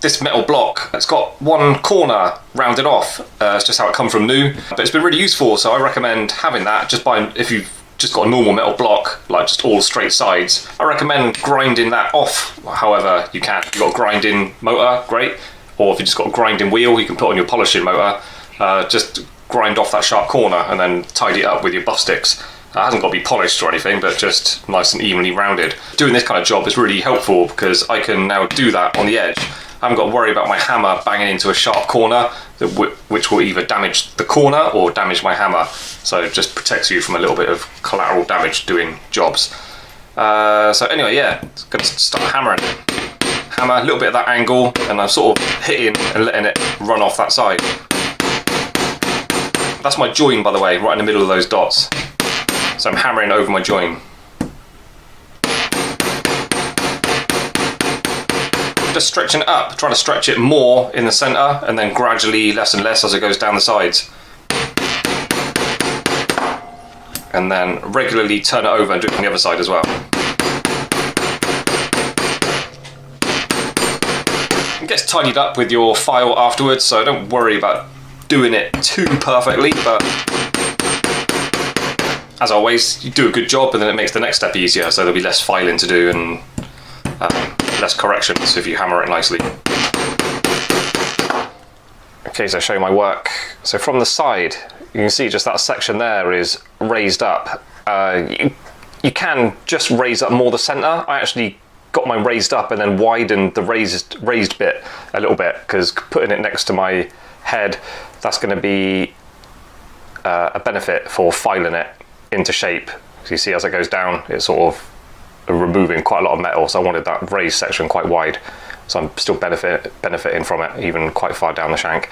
this metal block, it's got one corner rounded off. It's just how it come from new, but it's been really useful, so I recommend having that. If you've just got a normal metal block, like just all straight sides, I recommend grinding that off however you can. If you've got a grinding motor, great, or if you've just got a grinding wheel, you can put on your polishing motor, just grind off that sharp corner and then tidy it up with your buff sticks. It hasn't got to be polished or anything, but just nice and evenly rounded. Doing this kind of job is really helpful because I can now do that on the edge. I haven't got to worry about my hammer banging into a sharp corner, which will either damage the corner or damage my hammer. So it just protects you from a little bit of collateral damage doing jobs. So anyway, yeah, going to start hammering. Hammer, a little bit of that angle, and I'm sort of hitting and letting it run off that side. That's my join, by the way, right in the middle of those dots. So I'm hammering over my join. Just stretching it up, trying to stretch it more in the centre and then gradually less and less as it goes down the sides. And then regularly turn it over and do it on the other side as well. It gets tidied up with your file afterwards, so don't worry about doing it too perfectly, but as always, you do a good job and then it makes the next step easier, so there'll be less filing to do and less corrections if you hammer it nicely. Okay, so I'll show you my work. So from the side, you can see just that section there is raised up. You can just raise up more the centre. I actually got mine raised up and then widened the raised bit a little bit, because putting it next to my head, that's going to be a benefit for filing it into shape. So you see as it goes down, it's sort of removing quite a lot of metal, so I wanted that raised section quite wide, so I'm still benefiting from it even quite far down the shank.